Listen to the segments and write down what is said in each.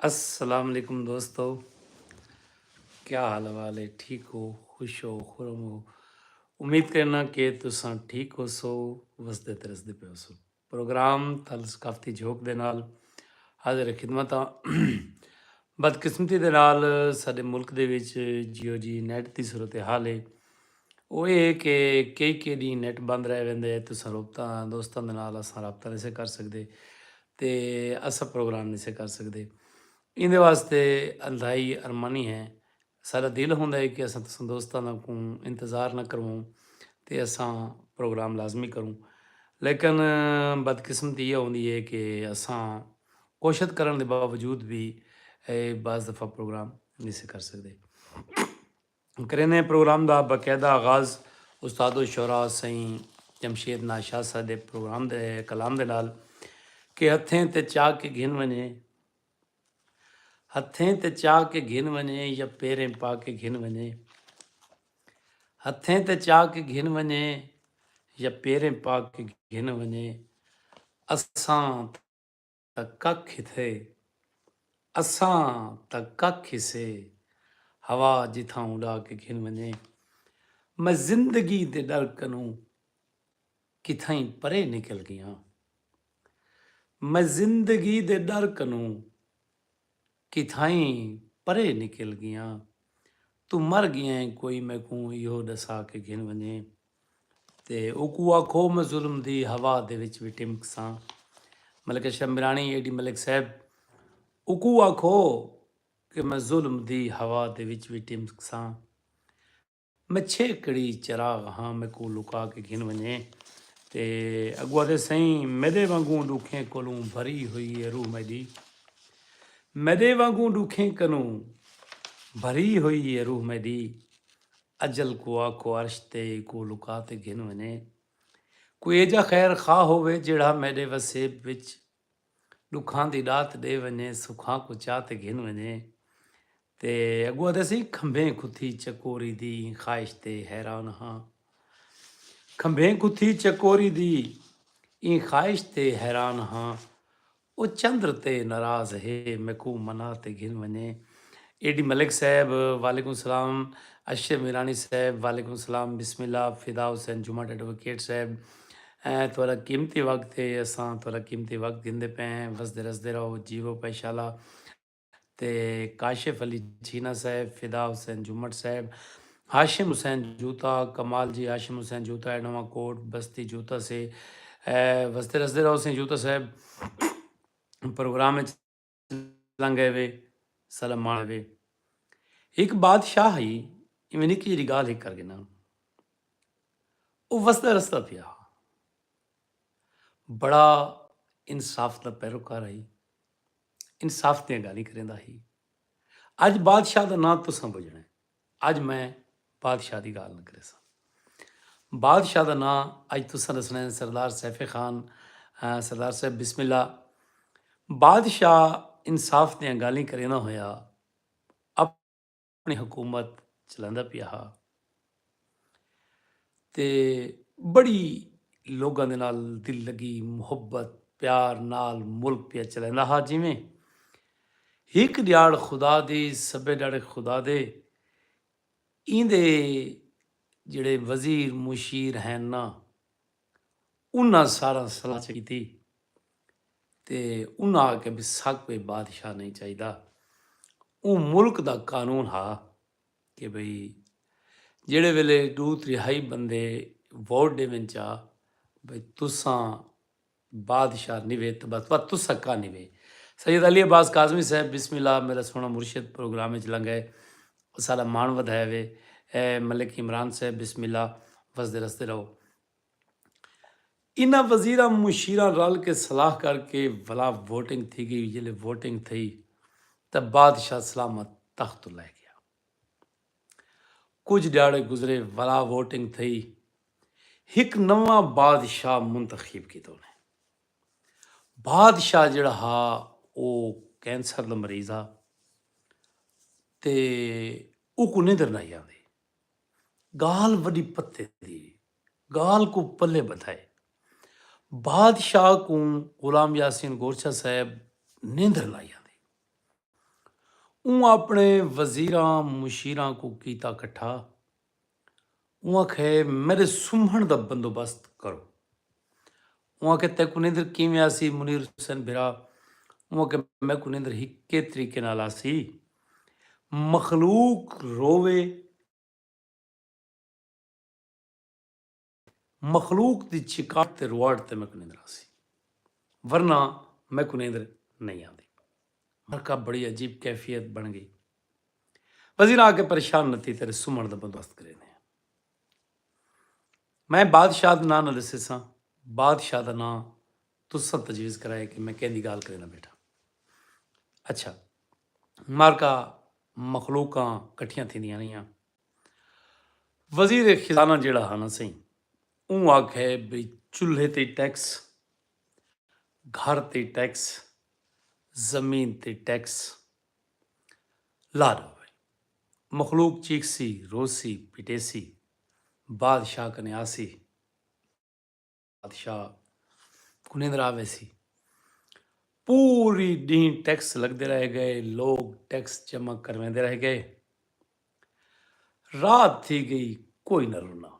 अस्सलाम वालेकुम दोस्तों। क्या हाल वाल है? ठीक हो, खुश हो, खुरम हो? उम्मीद करना कि तुसां ठीक हो सो, वसदे तरसदे पे हो सो। प्रोग्राम थल सकाफती झोंक ਦੇ ਨਾਲ ਹਾਜ਼ਰ ਖਿਦਮਤ ਆ। ਬਦਕਿਸਮਤੀ ਦੇ ਨਾਲ ਸਾਡੇ ਮੁਲਕ ਦੇ ਵਿੱਚ ਜੀਓ ਜੀ ਨੈਟ ਦੀ ਸੂਰਤ ਹਾਲ ਹੈ। ਉਹ ਇਹ ਹੈ ਕਿ ਕਈ ਦਿਨ ਨੈਟ ਬੰਦ ਰਹਿ ਵੰਦੇ ਤੁਸੀਂ ਰਬਤਾ ਦੋਸਤਾਂ ਦੇ ਨਾਲ ਅਸਾਂ ਰਾਬਤਾ ਨਹੀਂ ਸੀ ਕਰ ਸਕਦੇ ਤੇ ਅਸਾਂ ਪ੍ਰੋਗਰਾਮ ਨਹੀਂ ਸੀ ਕਰ ਸਕਦੇ। ਇਹਦੇ ਵਾਸਤੇ ਅਲਦਾਈ ਅਰਮਾਨੀ ਹੈ। ਸਾਡਾ ਦਿਲ ਹੁੰਦਾ ਹੈ ਕਿ ਅਸਾਂ ਤੁਸੀਂ ਦੋਸਤਾਂ ਦਾ ਕੋ ਇੰਤਜ਼ਾਰ ਨਾ ਕਰਵਾਂ ਤੇ ਅਸਾਂ ਪ੍ਰੋਗਰਾਮ ਲਾਜ਼ਮੀ ਕਰੂੰ। ਲੇਕਿਨ ਬਦਕਿਸਮਤੀ ਇਹ ਹੁੰਦੀ ਹੈ ਕਿ ਅਸਾਂ ਕੋਸ਼ਿਸ਼ ਕਰਨ ਦੇ ਬਾਵਜੂਦ ਵੀ ਬਾਜ਼ ਦਫਾ ਪ੍ਰੋਗਰਾਮ ਨਹੀਂ ਸੀ ਕਰ ਸਕਦੇ। करें प्रोग्राम का बाकायदा आगाज़ उस्तादो शोरा सही जमशेद नाशाह साहब के प्रोग्राम के कलाम के नाल कि हथें ते चाह के घिन वने, हथें ते चाह के घिन वने या पेरें पा के घिन वने, हथें ते चाह के घिन वने या पेरें पा के घिन वने। असां त कख थे, असां त कख से हवा जिथां उड़ा के घिन वने। मैं जिंदगी दे डर कनूं किथाई परे निकल गया, मैं जिंदगी दे डर कनूं किथाई परे निकल गया। तू मर गया कोई मैं को इहो दसा के घिन वने। ते उकू आखो मैं जुल्म दी हवा दे विच भी टिमकसां। मलिक शमरानी एडी मलिक साहब उकू आखो कि मैं जुल्म दी हवा दे विच भी टिमकसां। मैं छेकड़ी चराग हाँ मैं को लुका के घिन वने। ते अगुआ दे सही मेरे वांगू डूखें कोलूं भरी हुई है रूह मेरी, मेरे वांगू डूखें कनूं भरी हुई है रूह मेरी। अजल को आखो अर्श ते को लुका ते घिन वने। कोई एजा खैर खा होवे जेड़ा मेरे वसेब विच दुखां दी रात दे वने, सुखां को चाह ते घिन वने। ते अगुआ दे सही खंभें खुथी चकोरी दी ख्वाहिश ते हैरान हाँ, खंभें खुथी चकोरी दी ई ख्वाहिश ते हैरान हाँ। वो चंद्र ते नाराज है मैं को मना ते घिन वने। एडी मलिक साहब वालेकुम सलाम। अशर मीरानी साहब वालेकुम सलाम। बिस्मिल्लाह। फिदा हुसैन जुमा एडवोकेट साहब थोड़ा कीमती वक्त है, असां थोड़ा कीमती वक्त दिंदे पे हैं। वसदे रसदे रहो, जीवो पे इंशाल्लाह। ते काशिफ अली छीना साहब, फिदा हुसैन जुम्मट साहब, हाशिम हुसैन जूता, कमाल जी हाशिम हुसैन जूता है नवा कोट बस्ती जूता से वसते रसदे रहो से जूता साहब प्रोग्राम में लंघे वे सलाम वे। एक बादशाह ही इवें निक्की जी गाल ही कर गए ना, वो वसदा रसदा पिया बड़ा इंसाफ का पैरोकार ही, इंसाफ दियां गाली करेंदा ही। अज बादशाह का नाम तुसां बुझना है। अज मैं बादशाह की गाल न करे सा। बादशाह का नाम अज तुसां दसना है सरदार सैफे खान सरदार साहब बिस्मिल्ला। बादशाह इंसाफ दियां गाली करे ना होया अपनी हुकूमत चलांदा पिया हा ते बड़ी लोगों दे नाल दिल लगी मुहब्बत प्यार नाल मुल्क पिया चलांदा हा। जिमें एक दिहाड़ खुदा दी सब्बे डाड़े खुदा दे इंदे ਜਿਹੜੇ ਵਜ਼ੀਰ ਮੁਸ਼ੀਰ ਹਨ ਨਾ ਉਹਨਾਂ ਸਾਰਾ ਸਲਾਹ ਕੀਤੀ ਤੇ ਉਹਨਾਂ ਆ ਕੇ ਵੀ ਸਖ ਕੋਈ ਬਾਦਸ਼ਾਹ ਨਹੀਂ ਚਾਹੀਦਾ। ਉਹ ਮੁਲਕ ਦਾ ਕਾਨੂੰਨ ਹਾ ਕਿ ਬਈ ਜਿਹੜੇ ਵੇਲੇ 2/3 ਬੰਦੇ ਵੋਟ ਦੇ ਵਿੱਚ ਆ ਬਈ ਤੁਸਾਂ ਬਾਦਸ਼ਾਹ ਨਿਵੇ ਤੇ ਬਸ ਤੁਸਾਂ ਕਾ ਨਿਵੇ। सैयद अली अब्बास काजमी साहब बिस्मिल्लाह मेरा सोना मुर्शिद प्रोग्राम में लंघ गए सारा मान वधाया वे। मलिक इमरान साहब बिस्मिल्लाह वसदे रसते रहो। इन्हां वजीर मुशीरा रल के सलाह करके भला वोटिंग थी गई। जिले वोटिंग थी तो बादशाह सलामत तख्त लै गया। कुछ ॾियारे गुजरे भला वोटिंग थी, एक नवा बादशाह मुंतखब किया। बादशाह जड़ा हा वो कैंसर का मरीज आ ते उको निंदर नहीं आती। गाल वड्डी पत्ते दी गाल को पल्ले बधाए। बादशाह को गुलाम यासीन गोरछा साहब निंदर लाई आती। ऊं अपने वजीरां मुशीरां को कीता कट्ठा ऊं आखे मेरे सुम्हण दा बंदोबस्त करो ऊं आखे तैकू नींदर किवें आसी मुनीर हुसैन बिरा ऊं आखे मैं को नींदर हिक्के तरीके नाल आसी मखलूक रोवे मखलूक दी चिकाट ते रुआट ते मैं को नींदर आसी वरना मैं को नींदर नहीं आती मरका बड़ी अजीब कैफियत बन गई वजीर आके परेशान नथी तेरे सुमण दा बंदोबस्त करे ने मैं बादशाह दा नां न दस्से बादशाह दा नां तुसां तजवीज़ कराया कि मैं कहदी गाल करे ना बेटा अच्छा मारका मखलूकां कट्ठियां थींदियां रहियां वजीर खजाना जिहड़ा हा ना सही ऊं आखे भी चूल्हे ते टैक्स घर ते टैक्स जमीन ते टैक्स ला दो मखलूक चीखसी रोसी पिटेसी बादशाह कने आसी बादशाह को नींदर आवे सी पूरी डी टैक्स लगते रह गए लोग टैक्स जमा करवाते रह गए रात थी गई कोई न रुना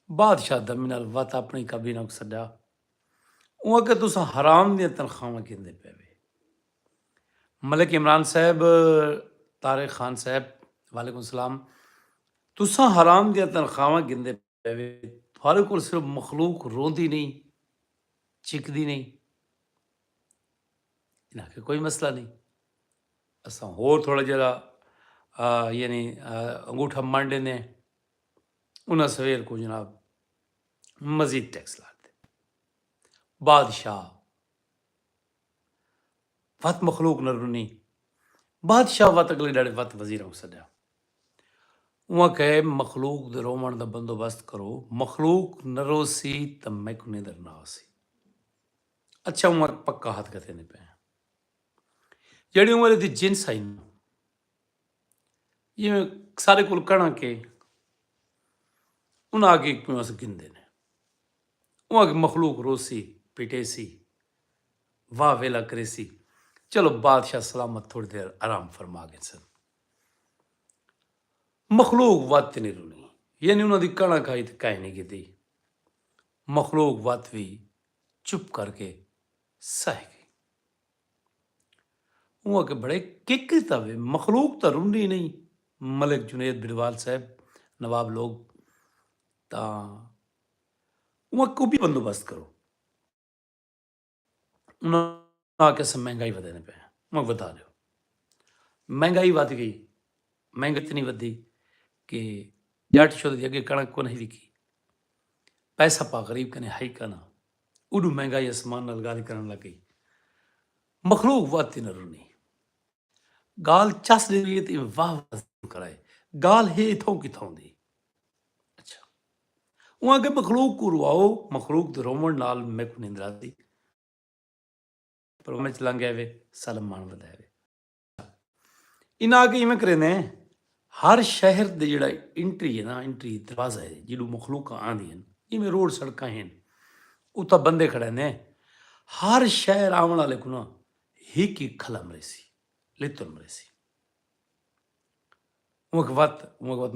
बादशाह दमी नाल वत अपनी कबीना को सद्या ऊं अगे तुस हराम दी तनख्वाहां गिनदे पे वे मलिक इमरान साहब तारिक खान साहब वालेकुम सलाम तुसां हराम दी तनख्वाहां गिनदे पे वे थोड़े को सिर्फ मखलूक रोंदी नहीं चिकदी नहीं इन्हें के कोई मसला नहीं असां होर थोड़ा जरा यानी अंगूठा मांडे ने उन्हें सवेर को जनाब मजीद टैक्स लाते बादशाह वत मखलूक न रुनी बादशाह वत अगले डाले वत वजीर सद्या उहाँ कहे मखलूक दे रोवण दा बंदोबस्त करो मखलूक न रोसी त मैं को नींदर ना आसी अच्छा उहाँ पक्का हाथ कथे ने पे जड़ी उम्र दी जिन्स आई ना ये सारे कुल कणा के उन आगे क्यों अस गिनदे ने उहाँ के मखलूक रोसी पिटेसी वाह वेला करेसी चलो बादशाह सलामत थोड़ी देर आराम फरमा गए सन मखलूक वत नहीं रुनी यानी उन्होंने कणा खाई तो कह नहीं की मखलूक वत भी चुप करके सह गई उहाँ के बड़े किक तवे मखलूक तो रुनी नहीं मलिक जुनेद बिरवाल साहब नवाब लोग ता उहाँ को भी बंदोबस्त करो उन्होंने आके सब महंगाई वधने पे उहाँ बता दो महंगाई वध गई महंगाई इतनी वधी कि जट शुद्ध अगे कणक को नहीं विकी पैसा पा गरीब कने हाई कना उडू महंगाई आसमान नाल गाल करन लग गई मखलूक वाती न रुनी गाल चस दी ते वाह वाह कराए गाल हे इथों किथों दी अच्छा उहाँ के मखलूक को रुआओ मखलूक दे रोवण नाल मैं को निंद्रा दी पर मैं चलंग गए वे सलम मान वधाए वे इना के इवें करे ने हर शहर दे जिहड़ा एंट्री है ना एंट्री दरवाजा है जिडू मखलूक आंदी हैं इवें रोड सड़कां हैं उता बंदे खड़े ने हर शहर आवन वाले को ना हिक ही खलम रेसी लितुन रेसी उमक वत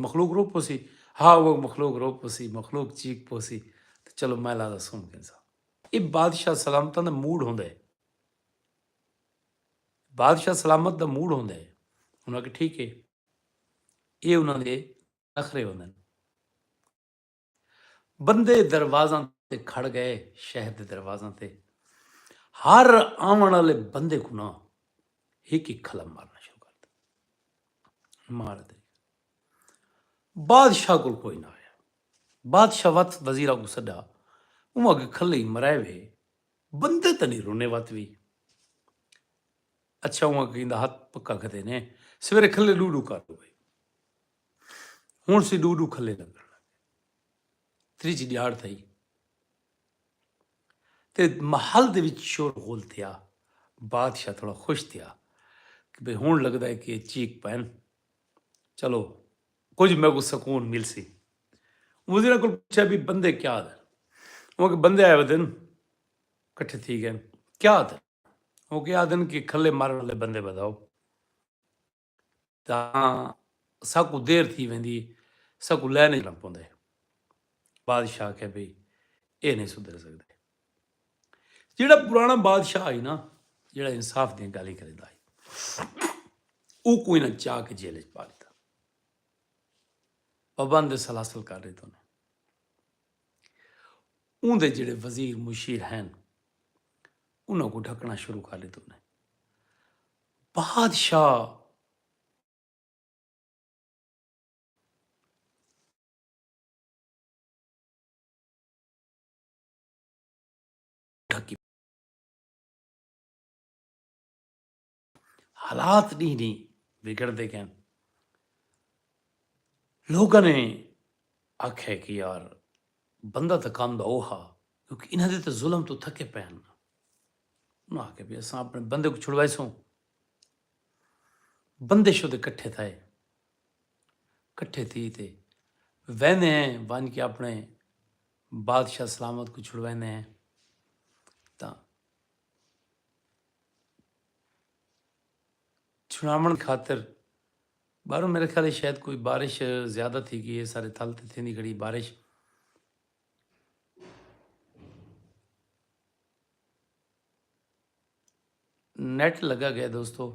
मखलूक रो पोसी हाँ वो मखलूक रो पोसी मखलूक चीक पोसी तो चलो मैं लादा सुन के सा ये बादशाह सलामत दा मूड होंदा है बादशाह सलामत दा मूड होंदा है उन्हें कि ठीक है ये उन्होंने नखरे होंदे ने बंदे दरवाजां ते खड़ गए शहर के दरवाजां ते हर आवन वाले बंदे को ना हिक ही खलम मारना शुरू कर दिया मार दे बादशाह को कोई ना आया बादशाह वत वजीरा को सदा उमा के खले ही मराए वे बंदे तो नहीं रोने वत भी अच्छा उमा कहंदा हाथ पक्का कदे ने सवेरे खले डूडू कर दो भाई हुण सी डूडू खले लगन लगे त्रीजी दिहाड़ थई ते महल दे विच शोर गोल थिया बादशाह थोड़ा खुश थिया कि भाई हुण लगदा है कि चीक पैन चलो कुछ मैं को सकून मिल सी वजीर को पूछा भी बंदे क्या आदर वो बंदे आए दिन कट्ठे थी गए क्या आदर वो क्या आदन कि खले मारने वाले बंदे बताओ तां साकू देर थी वेंदी, साकू लै नहीं लग पौंदे। बादशाह आखे भई ये नहीं सुधर सकदे। जेड़ा पुराना बादशाह आई ना, जेड़ा इंसाफ दी गल करिंदा आई, वो कोई ना चाह के जेल च पा लिता, पाबंद सलासल कर रहे तो उनके जेड़े वजीर मुशीर हैं उन्होंने ढकना शुरू कर लिया उन्हें। बादशाह ढकी, हालात नहीं बिगड़ते क्या। लोगों ने आख्या कि यार बंदा तो काम का वो हा, क्योंकि इन्होंने तो जुल्म तो थके पे हैं। उन्होंने आख्या भी अस अपने बंदे को छुड़वाए सो। बंदे शुद्ध कट्ठे थे, कट्ठे थी थे वहने हैं बन के अपने बादशाह सलामत को छुड़वाने हैं। तो छुड़ावन खातिर बाहरों मेरे ख्याल है शायद कोई बारिश ज़्यादा थी कि ये सारे थल थे नहीं खड़ी बारिश। नेट लगा गया दोस्तों।